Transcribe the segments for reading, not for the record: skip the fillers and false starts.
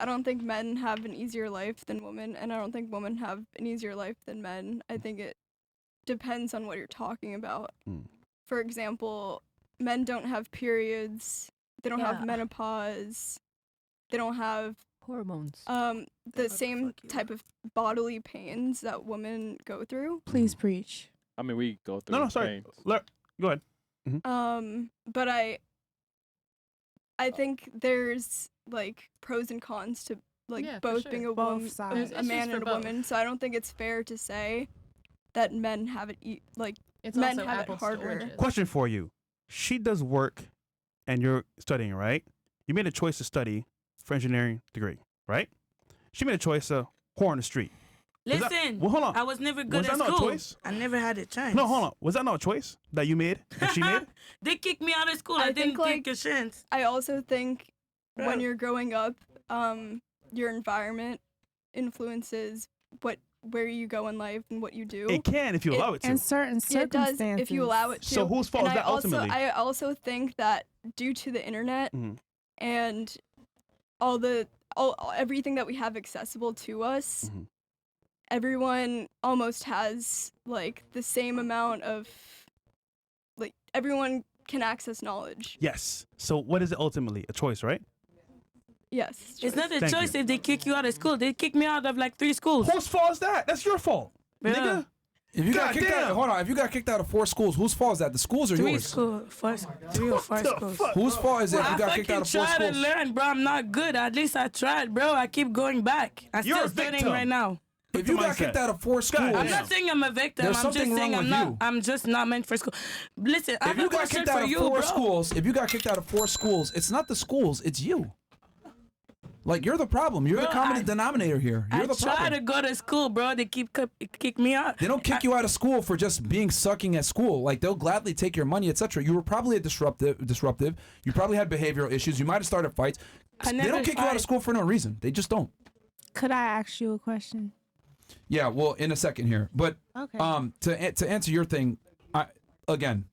I don't think men have an easier life than women, and I don't think women have an easier life than men. I think it depends on what you're talking about. For example, men don't have periods, they don't have menopause, they don't have hormones. The same type of bodily pains that women go through. Please preach. I mean, we go through. No, sorry. Go ahead. But I think there's like pros and cons to like both being a woman, a man and a woman. So I don't think it's fair to say that men have it men have it harder. Question for you: she does work, and you're studying, right? You made a choice to study French engineering degree, right? She made a choice to whore on the street. Listen, hold on. I was never good at Was that school. not a choice? I never had a chance. No, hold on. Was that not a choice that you made? That she made? They kicked me out of school. I didn't take a chance. I also think when you're growing up, your environment influences where you go in life and what you do. It can if you allow it to. In certain circumstances. It does if you allow it to. So whose fault is that ultimately? I also think that due to the internet and everything that we have accessible to us, everyone almost has like the same amount of everyone can access knowledge. Yes. So what is it ultimately? A choice, right? Yes. It's not a choice if they kick you out of school. They kicked me out of like 3 schools. Whose fault is that? That's your fault, nigga. If you got kicked out, hold on. If you got kicked out of 4 schools, whose fault is that? The schools or 3 yours? schools. 3 or 5 schools. Whose fault is it if you got kicked out of 4 I fucking tried schools? to learn, bro. I'm not good. At least I tried, bro. I keep going back. I'm You're still a studying victim. right now. If you got kicked out of 4 schools, I'm not saying I'm a victim. There's I'm just something saying wrong with you. I'm just not meant for school. Listen, I if have a you got question kicked out for of you, 4 bro. schools, if you got kicked out of 4 schools, it's not the schools, it's you. Like, you're the problem. You're the common denominator here. You're the problem. I try to go to school, bro. They kick me out. They don't kick you out of school for just being sucking at school. Like, they'll gladly take your money, etc. You were probably a disruptive. You probably had behavioral issues. You might have started fights. They don't kick you out of school for no reason. They just don't. Could I ask you a question? Yeah, well, in a second here. But to answer your thing, again,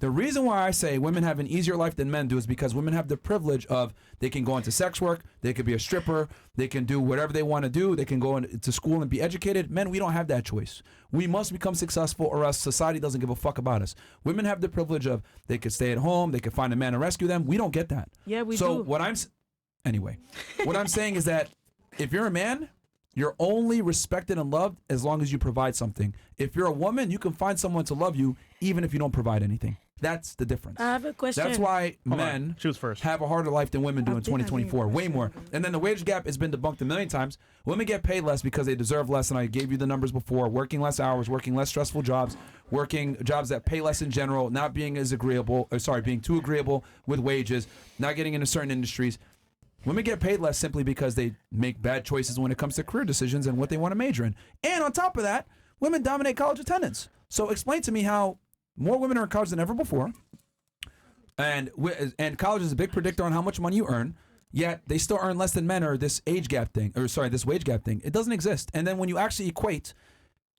the reason why I say women have an easier life than men do is because women have the privilege of they can go into sex work, they could be a stripper, they can do whatever they want to do, they can go into school and be educated. Men, we don't have that choice. We must become successful or else society doesn't give a fuck about us. Women have the privilege of they could stay at home, they could find a man to rescue them. We don't get that. Yeah, we do. So what I'm saying is that if you're a man, you're only respected and loved as long as you provide something. If you're a woman, you can find someone to love you even if you don't provide anything. That's the difference. I have a question. That's why men have a harder life than women do in 2024. Way more. And then the wage gap has been debunked a million times. Women get paid less because they deserve less, and I gave you the numbers before. Working less hours, working less stressful jobs, working jobs that pay less in general, not being as agreeable, being too agreeable with wages, not getting into certain industries. Women get paid less simply because they make bad choices when it comes to career decisions and what they want to major in. And on top of that, women dominate college attendance. So explain to me how more women are in college than ever before, and college is a big predictor on how much money you earn, yet they still earn less than men, or this wage gap thing. It doesn't exist. And then when you actually equate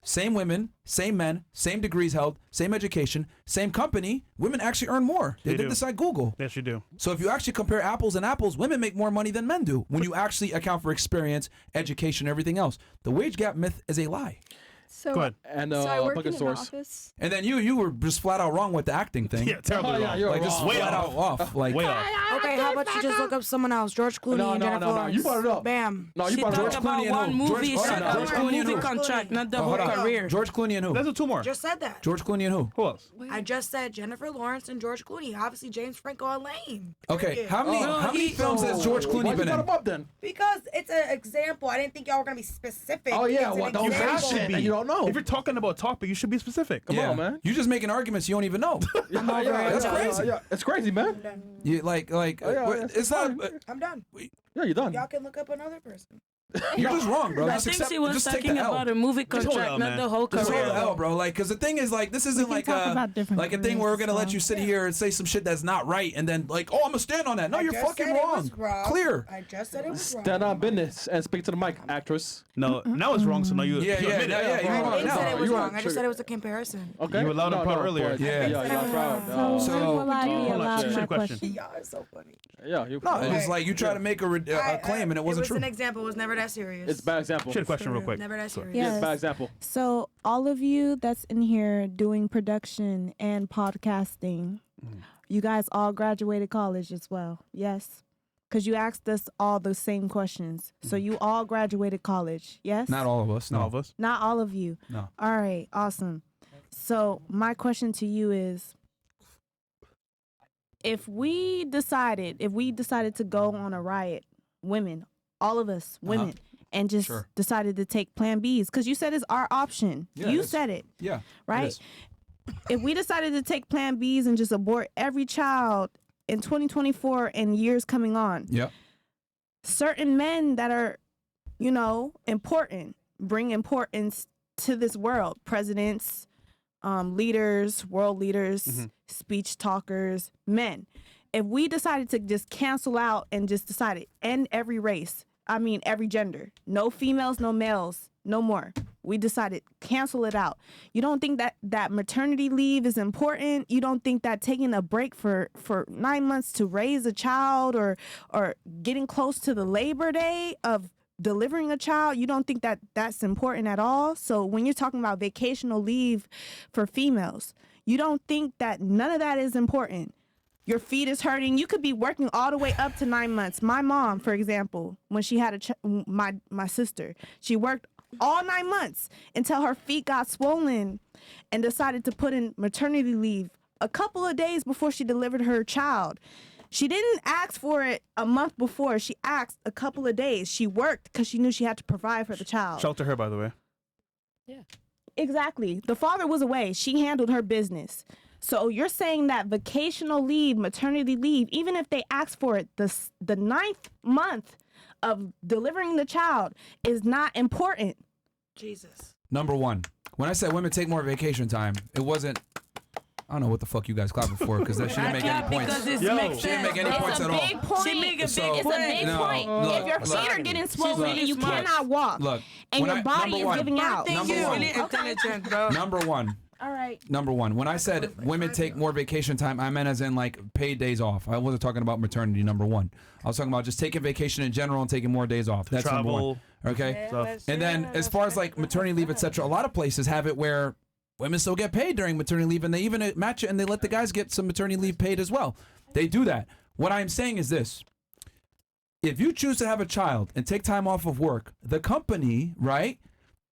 same women, same men, same degrees held, same education, same company, women actually earn more. They did this at Google. Yes, you do. So if you actually compare apples and apples, women make more money than men do when you actually account for experience, education, everything else. The wage gap myth is a lie. So, go ahead. And so I work bucket in an source. office. And then you were just flat out wrong with the acting thing. Yeah, terribly wrong. You're like just wrong. flat out off. Like Way off. Okay, how about you just look up someone else? George Clooney and Jennifer Lawrence. You brought it up. Bam. No, you She brought it talked up. about Clooney and one who? movie. George She talked Clooney about and movie who? contract, not the whole hold on. career. George Clooney and who? Let's do 2 more. Just said that. George Clooney and who? Who else? I just said Jennifer Lawrence and George Clooney. Obviously, James Franco and Lane. Okay, how many films has George Clooney Why you been got in? him up then? Because it's an example. I didn't think y'all were going to be specific. Oh, yeah, It's an well, don't say example. shit that you don't know. If you're talking about a topic, you should be specific. Come on, man. You're just making arguments you don't even know. That's crazy. Yeah, it's crazy, man. You it's not. I'm done. Yeah, you're done. Y'all can look up another person. You're just wrong, bro. I Just think accept, she was just take talking the L. about a movie hold contract, on, not man. the whole Just hold career. the L, bro. Like, because the thing is, like, this isn't can like talk about different like a thing where we're gonna careers let you as sit here and say some shit that's not right, and then like, oh, I'm gonna stand on that. No, I you're just fucking said it wrong. was wrong. Clear. I just said it was wrong. Stand on business and speak to the mic, actress. No, now it's wrong. So now you. Yeah, you yeah, admit yeah, it. yeah. You're I wrong didn't now. say it was You are wrong. I just triggered. said it was a comparison. Okay. You were loud and proud earlier. but- Yeah. Yeah, y'all proud. well. So- So, will I be Hold on, allowed shit. my Shit question. question? Yeah, it's so funny. Yeah, you. No, Okay. it's like you try to make a claim and it wasn't It true. was an example. It was never that serious. It's a bad example. Shit question real quick. Never that serious. Yeah. Yes, bad example. So, all of you that's in here doing production and podcasting, you guys all graduated college as well, yes? Because you asked us all the same questions. So, you all graduated college, yes? Not all of us. No. All of us. Not all of you. No. All right, awesome. So, my question to you is, if we decided to go on a riot, women, all of us, women, and just Sure. decided to take Plan Bs, because you said it's our option. Yeah, You it is. said it, Yeah. right? is. If we decided to take Plan Bs and just abort every child in 2024 and years coming on, Yep. certain men that are, important, bring importance to this world. Presidents, leaders, world leaders, speech talkers, men. If we decided to just cancel out and just decided end every race, every gender, no females, no males, no more. We decided cancel it out. You don't think that maternity leave is important? You don't think that taking a break for 9 months to raise a child or getting close to the Labor Day of delivering a child, you don't think that that's important at all? So when you're talking about vacational leave for females, you don't think that none of that is important? Your feet is hurting. You could be working all the way up to 9 months. My mom, for example, when she had my sister, she worked all 9 months until her feet got swollen and decided to put in maternity leave a couple of days before she delivered her child. She didn't ask for it a month before. She asked a couple of days. She worked because she knew she had to provide for the child. Shelter her, by the way. Exactly. The father was away. She handled her business. So you're saying that vacational leave, maternity leave, even if they ask for it, the 9th month of delivering the child is not important. Jesus. Number one, when I said women take more vacation time, it wasn't. I don't know what the fuck you guys clapping for because that she didn't make any points. Because it Yo. makes She didn't make any sense, points bro. at all. Big point. She make a So- big It's a big No, point. look, If your look. feet are getting She's swollen really and you smart. cannot walk, Look, and when your I- body number is one. giving out. Thank Number you. one. Really intelligent, bro. Number one. All right. Number one. When I said women take more vacation time, I meant as in like paid days off. I wasn't talking about maternity. Number one. I was talking about just taking vacation in general and taking more days off. That's number one. Travel. Okay. Stuff. And then as far as like maternity leave, etc., a lot of places have it where women still get paid during maternity leave, and they even match it, and they let the guys get some maternity leave paid as well. They do that. What I'm saying is this: if you choose to have a child and take time off of work, the company, right?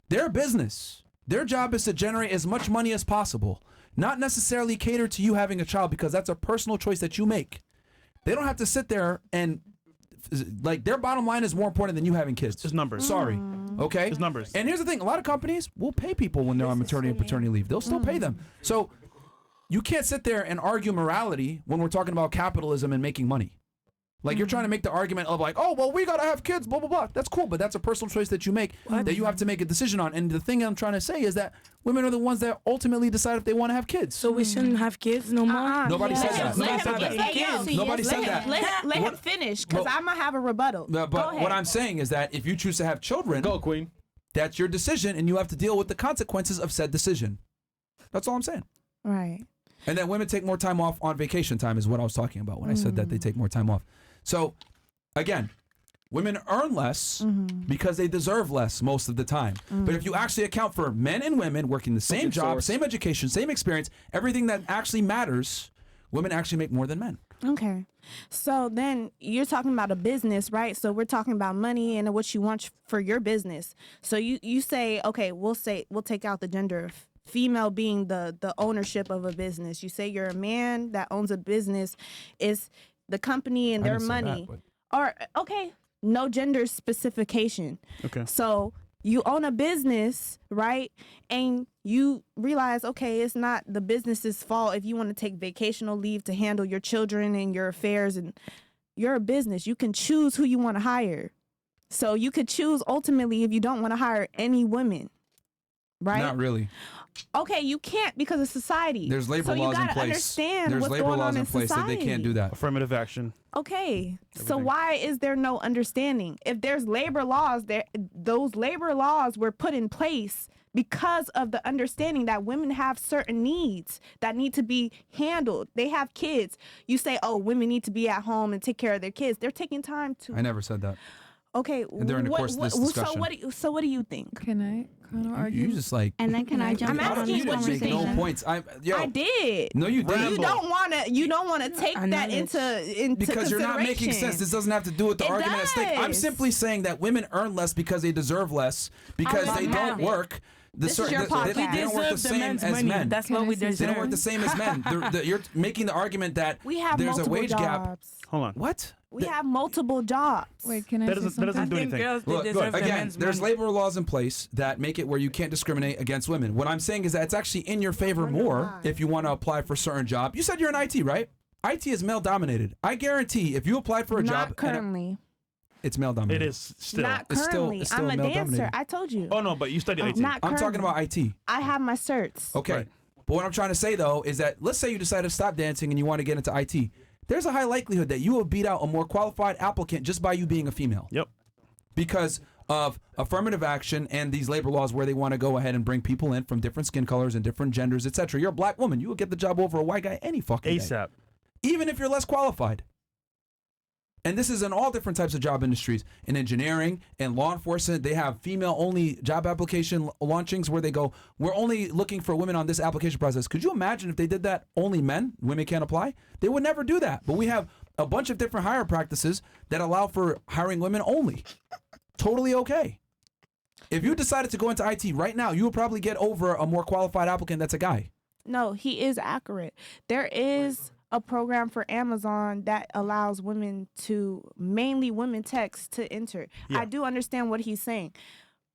Their business, their job is to generate as much money as possible, not necessarily cater to you having a child because that's a personal choice that you make. They don't have to sit there and like their bottom line is more important than you having kids. It's numbers. Sorry. Okay? It's numbers. And here's the thing, a lot of companies will pay people when they're on maternity and paternity leave. They'll still pay them. So you can't sit there and argue morality when we're talking about capitalism and making money. Like you're trying to make the argument of like, oh, well, we got to have kids, blah, blah, blah. That's cool, but that's a personal choice that you make that you have to make a decision on. And the thing I'm trying to say is that women are the ones that ultimately decide if they want to have kids. So we shouldn't have kids no more? Nobody said that. Nobody said Let that. him- Nobody said that. Let him finish, because Well- I'm going to have a rebuttal. But Go ahead. what I'm saying is that if you choose to have children, Go, Queen. that's your decision and you have to deal with the consequences of said decision. That's all I'm saying. Right. And then women take more time off on vacation time is what I was talking about when I said that they take more time off. So, again, women earn less because they deserve less most of the time. But if you actually account for men and women working the same Okay, job, source. same education, same experience, everything that actually matters, women actually make more than men. Okay. So then you're talking about a business, right? So we're talking about money and what you want for your business. So you say, okay, we'll take out the gender of female being the ownership of a business. You say you're a man that owns a business, is the company and I their didn't say that, money. but- Or okay, no gender specification. Okay. So you own a business, right? And you realize, okay, it's not the business's fault if you want to take vacational leave to handle your children and your affairs, and you're a business. You can choose who you want to hire. So you could choose ultimately if you don't want to hire any women, right? Not really. Okay, you can't because of society. There's labor so you laws in gotta place. Understand There's what's labor going laws on in place that society. they can't do that. Affirmative action. Okay, so Everything. why is there no understanding? If there's labor laws, those labor laws were put in place because of the understanding that women have certain needs that need to be handled. They have kids. You say, oh, women need to be at home and take care of their kids. They're taking time to. I never said that. Okay, during the course of this discussion. So what do you think? Can I kind of argue? You just like. And then can I jump I'm in on asking this you what you conversation? think. No points. I did. No, you didn't. You don't want to take that into because you're not making consideration. sense. This doesn't have to do with the It argument at stake. I'm does. simply saying that women earn less because they deserve less because I they love don't it. work. This is your podcast. They don't work the same as men. That's what we They deserve. don't work the same as men. You're making the argument that We have there's a multiple wage jobs. gap. Hold on. What? We have multiple jobs. Wait, can I That say doesn't something? do anything. Girls, they Look, deserve the again, men's there's money. labor laws in place that make it where you can't discriminate against women. What I'm saying is that it's actually in your favor more if you want to apply for a certain job. You said you're in IT, right? IT is male dominated. I guarantee if you applied for a job, Not currently. it's male It dominated. is still. Not It's still- currently. it's still I'm a dancer. male-dominated. I told you. Oh no, but you studied IT. Not I'm talking currently. about IT. I have my certs. Okay. Right. But what I'm trying to say though is that let's say you decide to stop dancing and you want to get into IT. There's a high likelihood that you will beat out a more qualified applicant just by you being a female. Yep. Because of affirmative action and these labor laws where they want to go ahead and bring people in from different skin colors and different genders, etc. You're a black woman. You will get the job over a white guy any fucking day. ASAP. Even if you're less qualified. And this is in all different types of job industries. In engineering and law enforcement, they have female-only job application launchings where they go, we're only looking for women on this application process. Could you imagine if they did that only men, women can't apply? They would never do that. But we have a bunch of different hire practices that allow for hiring women only. Totally okay. If you decided to go into IT right now, you would probably get over a more qualified applicant that's a guy. No, he is accurate. There is a program for Amazon that allows women to, mainly women techs, to enter. Yeah. I do understand what he's saying.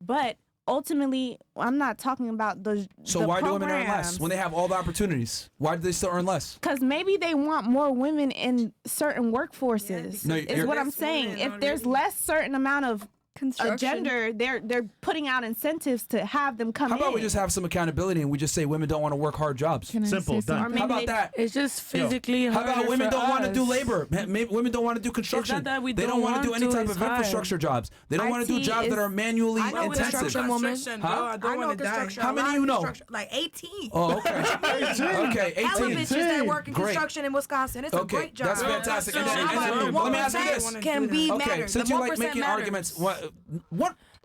But ultimately, I'm not talking about So why do women earn less when they have all the opportunities? Why do they still earn less? Because maybe they want more women in certain workforces. No, is you're- what I'm saying. If there's less certain amount of Construction. gender, they're putting out incentives to have them come How in. about we just have some accountability and we just say women don't want to work hard jobs? Can I Simple, say done. something? How about that? It's just physically How harder about women for don't want to do us. labor? Maybe women don't want to do construction. that we they don't don't want to do want any to, type it's of infrastructure hard. jobs. They don't want to do IT jobs that is- are manually I know intensive. construction woman. Huh? I know construction. How many you know? Like 18. Oh, okay. Okay, Hella 18. bitches that work in Great. construction in Wisconsin. It's a Okay, great job. that's fantastic. And So then- I'm like, and the then- let me ask you 1% this. can be Okay, matters. since The you like 1% making matters. arguments, what?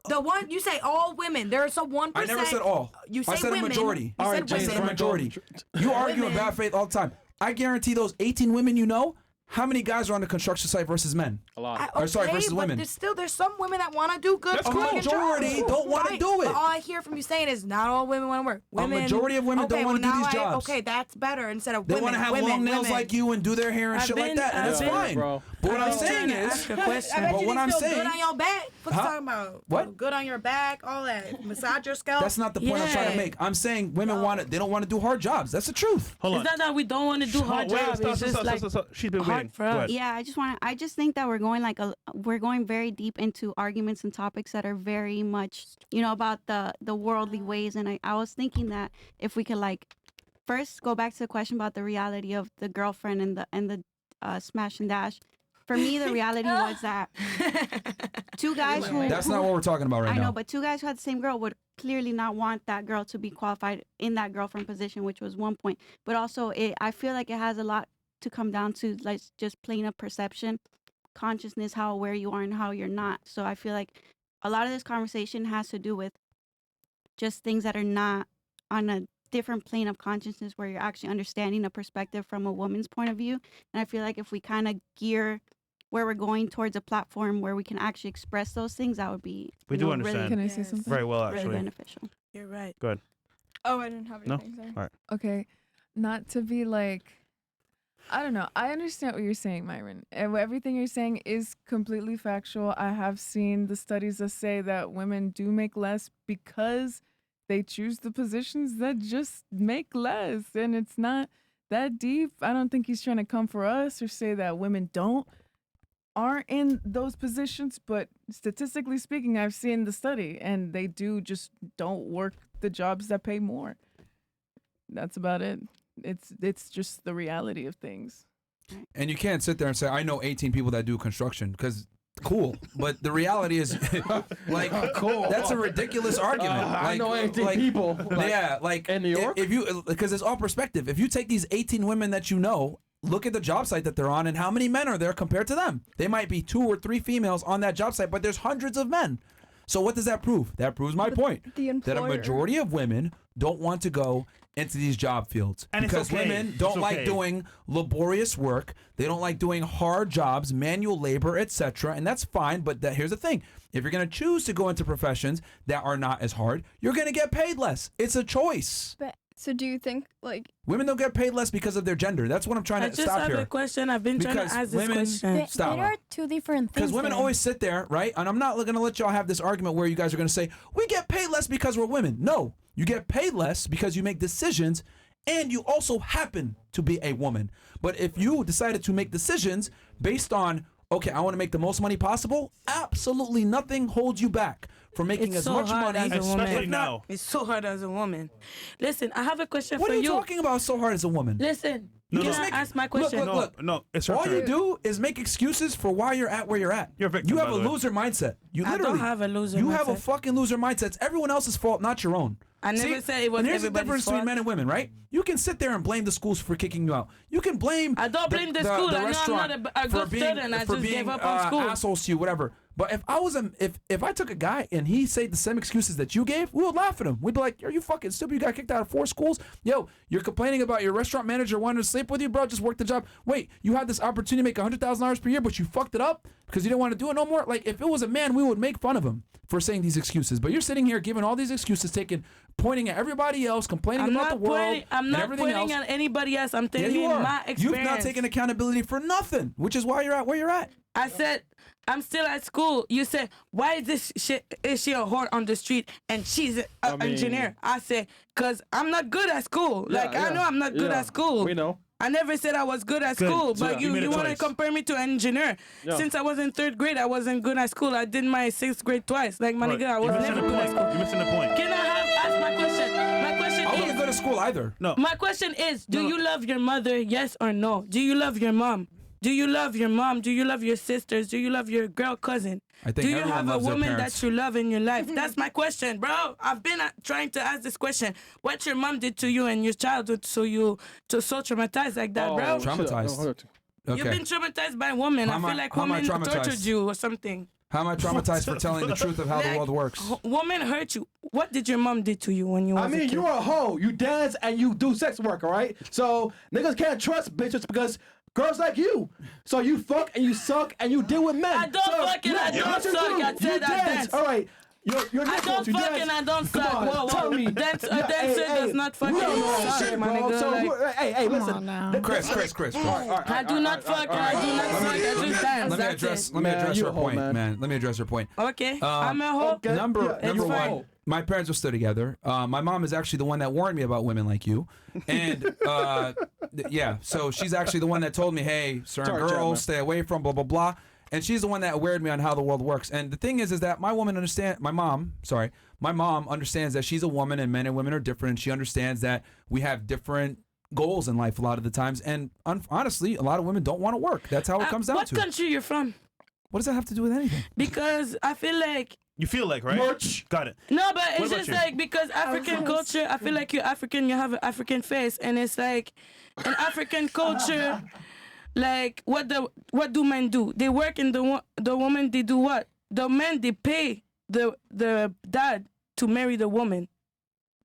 The one you say all women. There's a 1%. I never said all. You say I said women. a majority. You All said right, I James said a women. majority. You argue in bad faith all the time. I guarantee those 18 women you know, how many guys are on the construction site versus men? A lot. Or sorry, versus but women. there's some women that want to do good. That's cool. fucking Majority jobs. don't wanna Right. do it. But all I hear from you saying is not all women want to work. Women, majority of women don't okay, wanna well, do now these jobs. Okay, that's better instead of They women. want to have women, long nails women. like you and do their hair and I've shit like been- that, and I've that's been- fine. bro. But what I've I'm been saying trying to is, ask a I question. bet But you what didn't I'm feel saying- good on your back. What Huh? you talking about? What? Good on your back, all that. Massage your scalp. that's not the point I'm trying to Yeah. make. I'm saying women want it. They don't want to do hard jobs. That's the truth. Hold on. It's not that we don't want to do hard Wait, jobs. It's just like stop. She's been hard waiting. for Go us. ahead. Yeah, I just think that we're going very deep into arguments and topics that are very much, about the worldly ways. And I was thinking that if we could first go back to the question about the reality of the girlfriend and the smash and dash. For me, the reality was that two guys who That's not what we're talking about right I now. know, but two guys who had the same girl would clearly not want that girl to be qualified in that girlfriend position, which was one point. But also, I feel like it has a lot to come down to just plain up perception, consciousness, how aware you are and how you're not. So I feel like a lot of this conversation has to do with just things that are not on a different plane of consciousness where you're actually understanding a perspective from a woman's point of view. And I feel like if we kind of gear where we're going towards a platform where we can actually express those things, that would be We do really, understand. Can I say Yes. something? Very well, really actually. beneficial. You're right. Oh, I didn't have No? anything. Sorry. All right. Okay, not to be I don't know. I understand what you're saying, Myron. And everything you're saying is completely factual. I have seen the studies that say that women do make less because they choose the positions that just make less. And it's not that deep. I don't think he's trying to come for us or say that women don't aren't in those positions, but statistically speaking, I've seen the study, and they just don't work the jobs that pay more. That's about it. It's just the reality of things. And you can't sit there and say, I know 18 people that do construction, because cool. But the reality is, like, Cool. that's a ridiculous argument. I know 18 people. Yeah, like in New York? If you, because it's all perspective. If you take these 18 women that you know, look at the job site that they're on and how many men are there compared to them. They might be 2 or 3 females on that job site, but there's hundreds of men. So what does that prove? That proves my point. That a majority of women don't want to go into these job fields. And because it's okay. women don't It's like okay. doing laborious work. They don't like doing hard jobs, manual labor, etc. And that's fine, but here's the thing. If you're going to choose to go into professions that are not as hard, you're going to get paid less. It's a choice. But so do you think like Women don't get paid less because of their gender. That's what I'm trying I to just stop have here. a question. I've been trying to Because ask this women- question. Stop. There are two different things. Because women there. always sit there, right? And I'm not going to let y'all have this argument where you guys are going to say, we get paid less because we're women. No, you get paid less because you make decisions and you also happen to be a woman. But if you decided to make decisions based on, okay, I want to make the most money possible, absolutely nothing holds you back from making It's as so much hard money. as a woman. Especially now. It's so hard as a woman. Listen, I have a question What for are you talking about so hard as a woman? Listen, No, can no. I ask my question? Look. It's her All turn. you do is make excuses for why you're at where you're at. You're a victim, You have by a the way. loser mindset. You I don't literally have a loser You have a mindset. fucking loser mindset. It's everyone else's fault, not your own. I never said it was and here's the everybody's difference between fault. men and women, right? You can sit there and blame the schools for kicking you out. You can blame I don't blame the school. I know I'm restaurant not a for good being, student. I for just being, gave up on school. assholes to you, whatever. But if I was if I took a guy and he said the same excuses that you gave, we would laugh at him. We'd be like, "Are you fucking stupid? You got kicked out of 4 schools? Yo, you're complaining about your restaurant manager wanting to sleep with you, bro. Just work the job. Wait, you had this opportunity to make $100,000 per year, but you fucked it up because you didn't want to do it no more. Like, if it was a man, we would make fun of him for saying these excuses. But you're sitting here giving all these excuses, pointing at everybody else, complaining about the world, I'm and not everything pointing else. at anybody else. I'm telling Yeah, you you are. my experience. You've not taken accountability for nothing, which is why you're at where you're at. I said, I'm still at school. You said, why is this shit? Is she a whore on the street and she's an engineer? I said, because I'm not good at school. I know I'm not good at school. We know. I never said I was good at school, but You made a you want to choice. compare me to an engineer. Yeah. Since I was in 3rd grade, I wasn't good at school. I did my 6th grade twice. Like, my Right. nigga, I You're was missing never the good at point. school. You're missing the point. Can I ask my question? My question I wasn't is, go to school either. No. my question is, do you love your mother, yes or no? Do you love your mom? Do you love your mom? Do you love your sisters? Do you love your girl cousin? I think Do you everyone have a loves their woman parents. that you love in your life? That's my question, bro. I've been trying to ask this question. What your mom did to you in your childhood so traumatized like that, bro? Traumatized. You've Okay. been traumatized by women. How I am feel I- like how am I women tortured traumatized? you or something. How am I traumatized for telling the truth of how the Like, world works? Woman hurt you. What did your mom did to you when you was I a mean, kid? you're a hoe. You dance and you do sex work, all right? So niggas can't trust bitches because girls like you. So you fuck and you suck and you deal with men. I don't so, fuck and I don't yes, you suck. do. I said you I dance. All right. You're I don't you fuck dance. and I don't Come suck. on, Whoa, tell whoa. me. A dancer does not fuck we and don't know suck, shit, my bro. nigga. So, Like, hey, listen. on now. Chris. I do not fuck and I do not suck. I just dance. Let me That's address. it. Let me Man, address you your a hoe, point, man. man. Let me address your point. Okay, I'm a hoe. Okay. Number Yeah, number fine. one. My parents were still together. My mom is actually the one that warned me about women like you, and yeah. So she's actually the one that told me, "Hey, certain Sorry, girls, Chapman. stay away from blah blah blah." And she's the one that awared me on how the world works. And the thing is that my mom understands that she's a woman and men and women are different. And she understands that we have different goals in life a lot of the times. And honestly, a lot of women don't want to work. That's how it comes down What to. country you're from? What does that have to do with anything? Because I feel like You feel like, right? Merch. Got it. no, but What it's about just you? like because African culture. I feel like you're African. You have an African face, and it's like in African culture. Like what do men do? They work in the woman. They do what? The men they pay the dad to marry the woman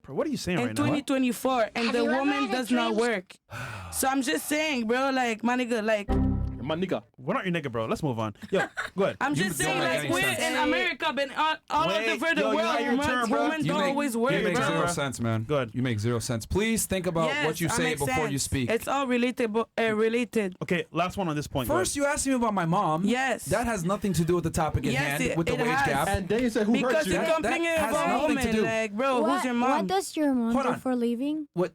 Bro, what are you saying in right now? 2024, and the you ever woman had a does not dream? work. So I'm just saying, bro. Like my nigga, like My nigga. We're not your nigga, bro. Let's move on. Yo, go ahead. I'm You just don't saying, make like any we're sense. in America, but all Wait, over the yo, you world, got your turn, bro. women don't always work, You make bro. zero sense, man. Good. You make zero sense. Please think about Yes, what you I say make before you sense. speak. It's all related. Okay, last one on this point. First, you asked me about my mom. Yes. That has nothing to do with the topic at Yes, hand, with the it wage has. gap. And then you say who hurt Because you? you're That complaining has about nothing to women, do. like, bro, what, who's your mom? What does your mom Hold do on. for a living? What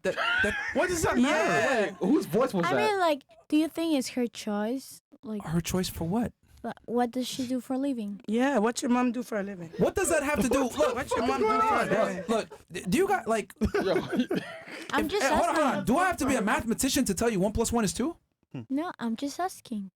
What does that matter? Wait, whose voice was I that? mean, like, do you think it's her choice? Like, Her choice for what? But what does she do for a living? Yeah, what your mom do for a living? What does that have to do? Look, What your mom do for a living? look. Do you got like? I'm just Hold asking. on. Do I have to be a mathematician to tell you 1 + 1 is 2? No, I'm just asking.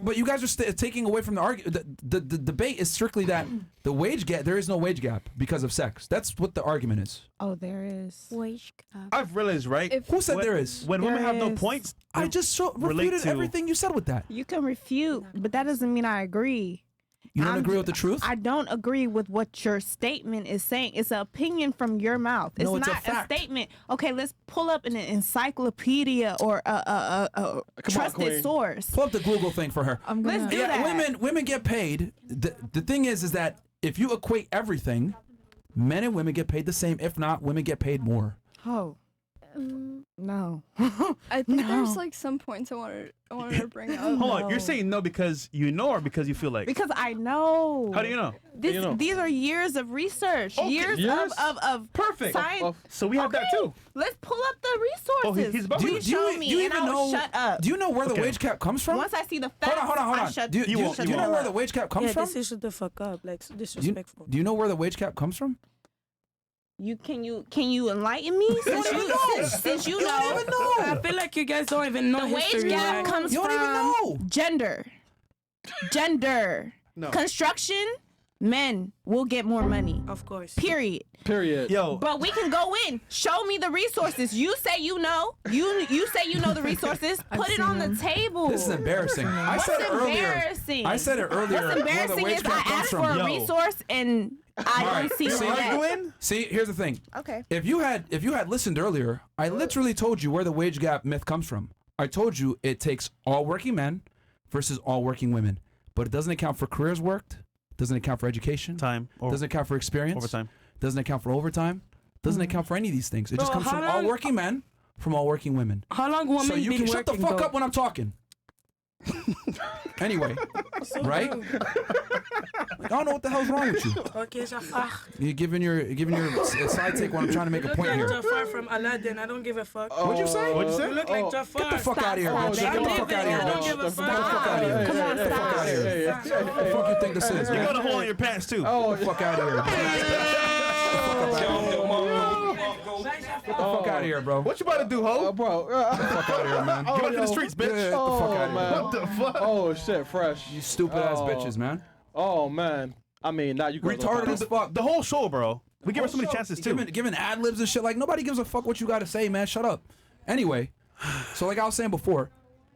But you guys are taking away from the argument. The debate is strictly that the wage gap. There is no wage gap because of sex. That's what the argument is. Oh, there is. Wage gap. I've realized, right? Who said there is? When women There have no is. points, I just relate refuted to- everything you said with that. You can refute, but that doesn't mean I agree. You don't agree with the truth? I don't agree with what your statement is saying. It's an opinion from your mouth. It's No, it's a not fact. statement. Okay, let's pull up an encyclopedia or a trusted source. Pull up the Google thing for her. Let's do that. Women get paid. The thing is that if you equate everything, men and women get paid the same. If not, women get paid more. Oh. No. I think there's like some points I wanted to bring up. hold on. You're saying no because you know or because you feel like? Because I know. How do you know? These are years of research. Okay. Years of Perfect. science. So we have that too. Let's pull up the resources. he's about Do to. you, Show me and I'll shut up. Do you know where the Okay. wage cap comes from? Once I see the facts, Hold on. I shut Do you know where the wage cap comes Yeah, from? this is shut the fuck up. Like, disrespectful. Do you know where the wage cap comes from? Can you enlighten me? Since you know. don't even know. I feel like you guys don't even know The wage history. gap right? comes You don't even know. from gender. No. Construction, men will get more money. Of course. Period. Yo. But we can go in. Show me the resources. You say you know. You say you know the resources. Put it on the table. This is embarrassing. I What's said it earlier. embarrassing? I said it earlier. What's Where the embarrassing wage is cap I comes asked from. for a Yo. resource and I Alright, don't see see, it yet. Arguing? See, here's the thing. Okay. If you had listened earlier, I literally told you where the wage gap myth comes from. I told you it takes all working men versus all working women, but it doesn't account for careers worked, doesn't account for education, Time. Or doesn't account for experience, overtime. doesn't account for overtime, doesn't account for any of these things. It just Bro, comes from how all long- working men, from all working women. How long women So you been can shut the working, fuck though? up when I'm talking. Anyway, right? I don't know what the hell's wrong with you. Okay, Jafar. You're giving your side take when I'm trying to make a Look point like here. Jafar from Aladdin. I don't give a fuck. What'd you say? What'd you say? You look like Jafar. Get the fuck out of here, bitch. Get the fuck out of here, I don't bitch. give a Get the fuck. fuck out of here. Come on, Get the fuck out of here. What the fuck you think this is? You man? got a hole in your pants too. Get the fuck out of here. Get the fuck out of here, bro. What you about to do, ho? Bro. Get the fuck out of here, man. Get back to the streets, bitch. Get the fuck out of here. What the fuck? Oh shit, fresh. You stupid ass bitches, man. Oh man. I mean, now you girls Retarded are as fuck. The whole show, bro. We give her so many chances too. Giving ad libs and shit. Like nobody gives a fuck what you got to say, man. Shut up. Anyway, so like I was saying before,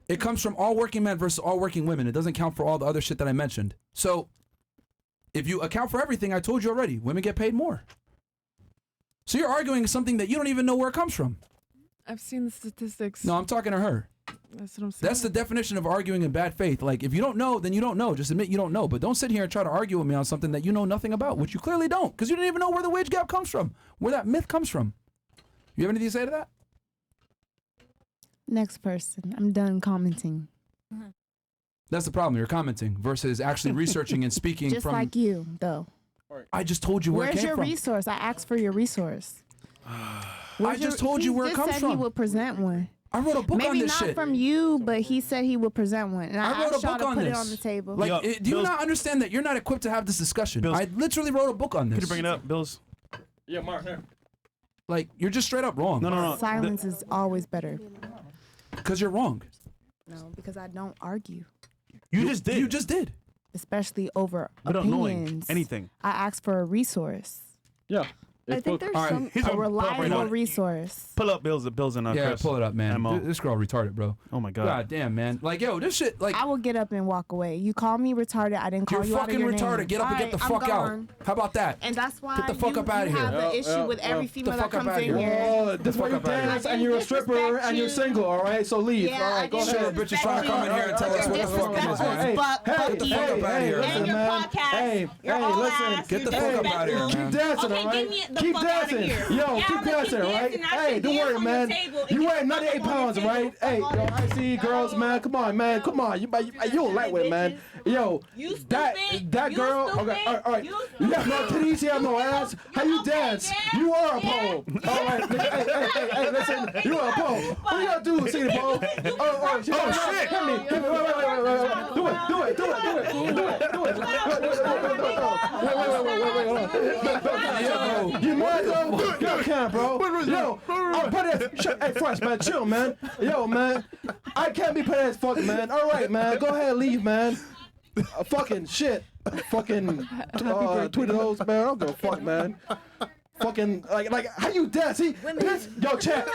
it comes from all working men versus all working women. It doesn't count for all the other shit that I mentioned. So if you account for everything, I told you already, women get paid more. So you're arguing something that you don't even know where it comes from. I've seen the statistics. No, I'm talking to her. That's what I'm saying. That's the definition of arguing in bad faith. Like, if you don't know, then you don't know. Just admit you don't know. But don't sit here and try to argue with me on something that you know nothing about, which you clearly don't, because you didn't even know where the wage gap comes from, where that myth comes from. You have anything to say to that? Next person. I'm done commenting. That's the problem. You're commenting versus actually researching and speaking Just from. like you, though. I just told you where Where's it came your from. resource? I asked for your resource. I just told you where it comes He just said he from. would present one. I wrote a book Maybe on this not shit. from you, but he said he would present one. And I wrote a asked y'all book to on put this. it on the table. Like, Yo, do you Bills- not understand that you're not equipped to have this discussion? Bills- I literally wrote a book on this. Could you bring it up, Bills? Yeah, Mark. Here. Like, you're just straight up wrong. No. Silence is always better. Because you're wrong. No, because I don't argue, You just did. You just did. especially over Without knowing opinions. anything. I asked for a resource, Yeah. I think there's All right. some. He's a gonna pull up right reliable now. resource. Pull up Bills and Yeah, Chris. pull it up, man. MO. This girl retarded, bro. Oh my god. God damn, man. Like, yo, this shit, like, I will get up and walk away. You call me retarded. I didn't call you're you out of fucking your retarded. name. Get up and get the Alright, fuck I'm out. gone. How about that? And that's why Get the fuck you, up outta you here. have an issue Yeah, with yeah. every Get the female that fuck up comes outta in here. here. Oh, this why you fuck up outta dance here. and you're a I stripper disrespect and you're you. single, all right? So leave. Yeah, all I right, go didn't ahead. Bitch is trying to come in here and tell us what the fuck it is, man. Hey, Fuck hey, you. hey, fuck up outta hey, here, And listen, your man. podcast. Hey, You're hey, all listen. ass. Get the You're fuck up outta here, disrespectful. man. Keep dancing, Okay, all right? give me the Keep fuck out of dancing. here. Yo, Yeah, keep I'm gonna dancing, right? dancing. I Hey, should don't dance worry, on the man. table and You get weigh the 98 fuck up on pounds, the table. right? Hey, yo, I see girls, man. Come on, man. Come on. You lightweight, man. Yo, You that stupid. girl. You Okay, all right. You You have no titties, you have no ass. How you dance? You are a pole. All right, nigga, hey, listen. You are a pole. What you gotta do, sing the pole? Oh, shit. Hit me. Wait. Do it. Wait. You mad though? Yo, can't, bro. Yo, I'm petty as hey, Fresh, man, chill, man. Yo, man, I can't be petty as fuck, man. All right, man, go ahead and leave, man. Fucking shit. Fucking tweet those, man. I don't give a fuck, man. Fucking like how you dance? See, this, yo, chat,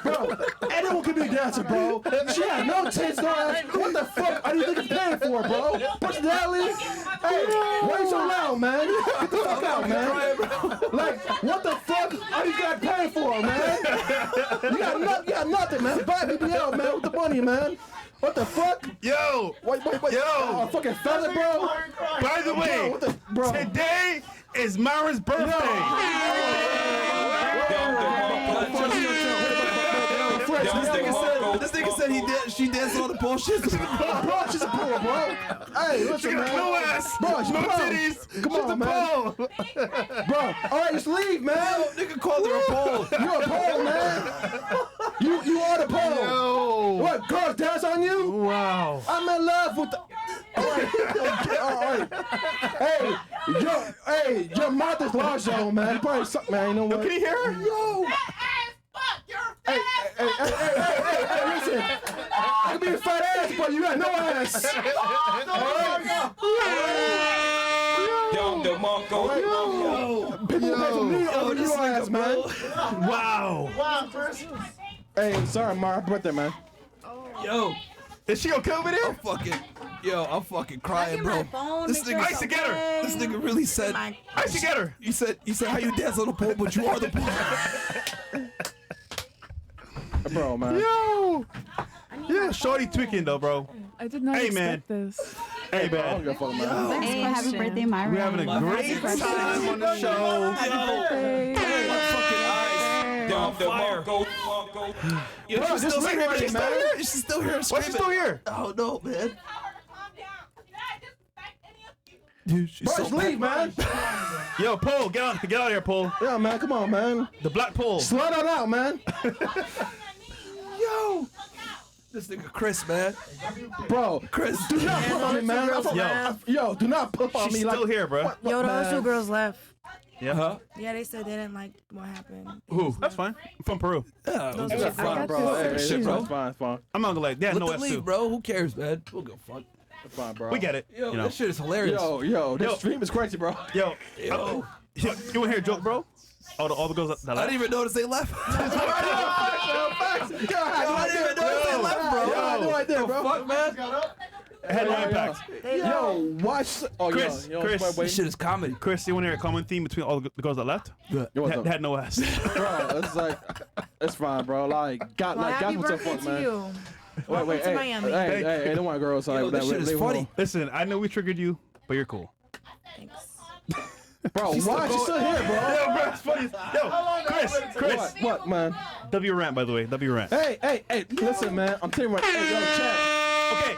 bro. Anyone can be dancing, bro. She had no tits, no ass. What the fuck are you thinking paying for, bro? Personality? Hey, why you so loud, man? Get the fuck out, man. Like, what the fuck are you guys paying for, man? You got nothing, man. Buy BBL, man, with the money, man. What the fuck? Yo! Wait. Yo! Fucking feather, bro. By the way, bro. Today is Myron's birthday. This nigga said she danced on the pole. She's She's a pole, bro. Hey, listen, man. No ass, bro, she's no a pole. titties. Come She's on, a man. pole. Bro, all right, just leave, man. nigga called her a pole. You're a pole, man. You are the pole. Yo. What, girls dance on you? Wow. I'm in love with the... All right. Hey, your mouth is large, though, man. You probably suck, man. You know what? Can you hear her? Yo. Hey, listen. I can be a fat ass, but you got no ass. People pay for me over your ass, man. Wow. Hey, sorry, Mara. Birthday, man. Yo, Is she okay over there? I'm fucking crying, bro. This nigga, I used to get her. This nigga really said. I used to get her. You said how you dance on the pole, but you are the pole. Bro, man. Yo. Yeah, shorty tweaking though, bro. I did not Hey, expect this. Hey, I don't man. give a fuck, man. Hey, happy birthday, Myron. We're having a great time on the show. Yo, Bro, she's just still leave here. already, She's still man. here. She's still here. Why she still here? Oh no, man. Dude, she's Bro, so just leave, man. Yo, Pole, get out of here, Pole. Yeah, man, come on, man. The black Pole. Slide on out, man. Yo, this nigga Chris, man. Bro, Chris, do not put on me, man. Yo, do not put on She's me still like. here, bro. Yo, those two girls left. Yeah. Huh? Yeah, they said they didn't like what happened. Who? That's fine. I'm from Peru. Yeah, Those It's two fine, got bro. this. Hey, Shit, it's bro. fine, it's fine. I'm not gonna like. They had let no them S leave, too. bro. Who cares, man? We'll go fuck. It's fine, bro. We get it. Yo, You know. that shit is hilarious. Yo, this Yo. stream is crazy, bro. Yo. Yo. You want to hear a joke, bro? All the girls that I left. didn't even notice they left. I didn't even notice they left, bro. I had no idea, bro. Fuck, man. It had no impact. Yo, watch. Oh, Chris, yo, Chris. This shit is comedy. Chris, you want to hear a common theme between all the girls that left? Yo, what's They up? had no ass. Bro, it's like, it's fine, bro. Like, Well, guys, happy what's up, birthday fuck, to man? you. Wait, Welcome to hey, Miami. hey, don't want girls. Yo, Like, this shit is funny. Listen, I know we triggered you, but you're cool. Thanks. Bro, why is she still here, bro? Yo, bro, it's funny. Yo, Chris. What, man? W rant, by the way. W rant. Hey, listen, man. I'm telling you right. Hey, yo, chat. Okay.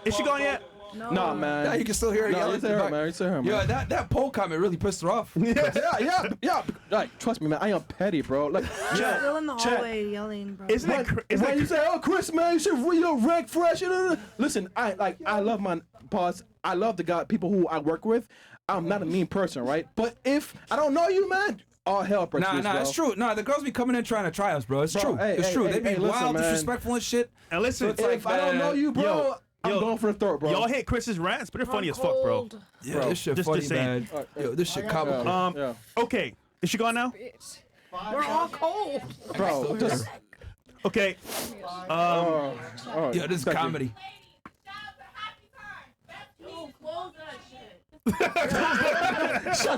Is she gone yet? Nah, man. Yeah, you can still hear her No, yelling. you still hear her, man. You still hear her, man. Yo, that poll comment really pissed her off. Yeah. Like, trust me, man. I am petty, bro. Like, chat. Still in the Chat. hallway yelling, bro. Isn't it? When you say, "Oh, Chris, man, you should rank fresh," listen, I love my boss. I love the people who I work with. I'm not a mean person, right? But if I don't know you, man, all hell breaks loose, Nah, bro. it's true. Nah, the girls be coming in trying to try us, bro. It's true. Hey, it's true. They be listen, wild, man. disrespectful and shit. And listen, So it's If I don't know you, bro, I'm going for the throat, bro. Y'all hate Chris's rants, but they're funny as fuck, bro. Yeah, Bro, this shit just funny, saying. man. Yo, this shit comical. Yeah. Okay. Is she gone now? We're all cold. Bro, just Okay. oh, Yo, this is thank you. comedy. Shut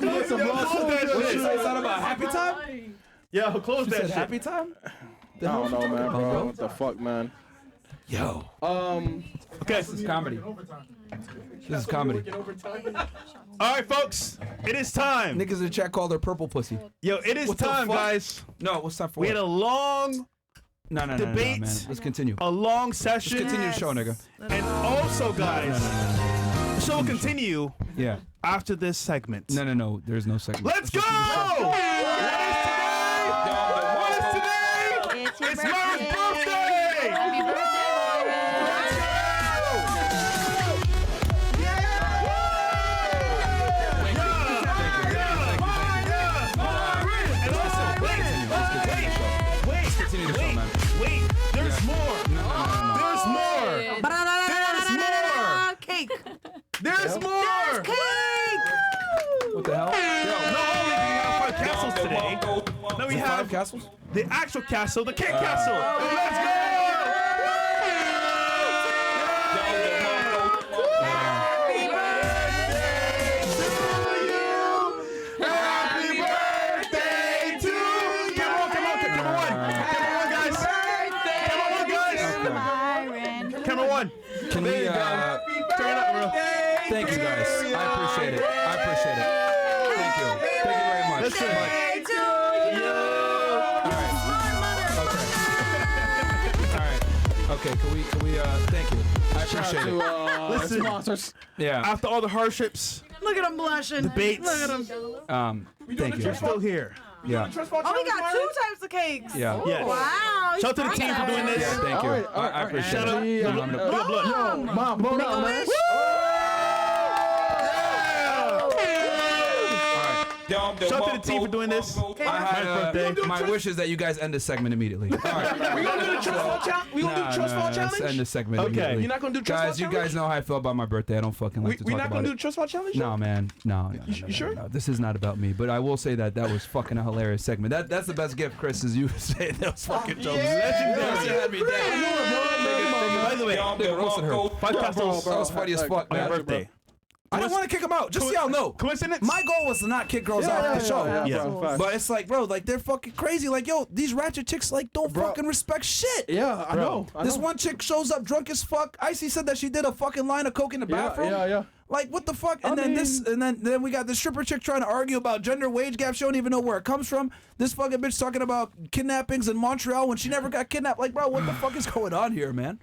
the fuck up, bro. Close that What shit. you say something about happy time? Yo, close You that said shit. happy time? I don't know, man, bro. What the fuck, man? Yo, Okay. this is comedy. This is comedy. All right, folks, it is time. Niggas in the chat called her purple pussy. Yo, it is time, guys. No, what's time for? We had a long no, debate. Man. Let's continue. A long session. Let's continue the show, nigga. And also, guys, the show will continue. Yeah. After this segment. No. There's no segment. Let's go! What is today? It's Myron's birthday! Happy birthday, Wait, there's more. There's more. Cake. There's more. There's cake. What the hell? Not only do we have 5 castles today, now we have 5 castles? The actual castle, the cake castle. Let's go! Can we turn up, bro? Thank you, guys. I appreciate it. Thank you. Thank you very much. Listen. All right. Okay. Can we? Thank you. I appreciate it. Listen. Sponsors. Yeah. After all the hardships, Look at him blushing. debates, Look at him. Thank you. you're still here. Yeah. Oh, we got 2 types of cakes. Yeah. Yes. Wow. Shout out to the team for doing this. Yeah. Thank you. I appreciate Shout out. it. Yo, Mom, blow up, man. Shout out to the team for doing this. I had, my wish is that you guys end this segment immediately. All right. We gonna do the trust fall challenge? We gonna do the trust fall Let's challenge? end this segment Okay. immediately. You're not gonna do trust fall Guys, you challenge? guys know how I feel about my birthday. I don't fucking like to We talk not about gonna do it. the trust fall challenge? No, man. No. You sure? No. This is not about me, but I will say that was fucking a hilarious segment. That's the best gift, Chris, is you say that was fucking jokes. Legendary. Had me dead. By the way, Nigga roasted her. 5 castles That was funny as fuck, on your man. birthday. I didn't want to kick them out. Just so y'all know. Coincidence? My goal was to not kick girls off the show. Yeah. But it's like, bro, like they're fucking crazy. Like, yo, these ratchet chicks like don't fucking respect shit. Yeah, I know. This one chick shows up drunk as fuck. Icy said that she did a fucking line of coke in the bathroom. Yeah. Like, what the fuck? And then we got the stripper chick trying to argue about gender wage gap. She don't even know where it comes from. This fucking bitch talking about kidnappings in Montreal when she never got kidnapped. Like, bro, what the fuck is going on here, man?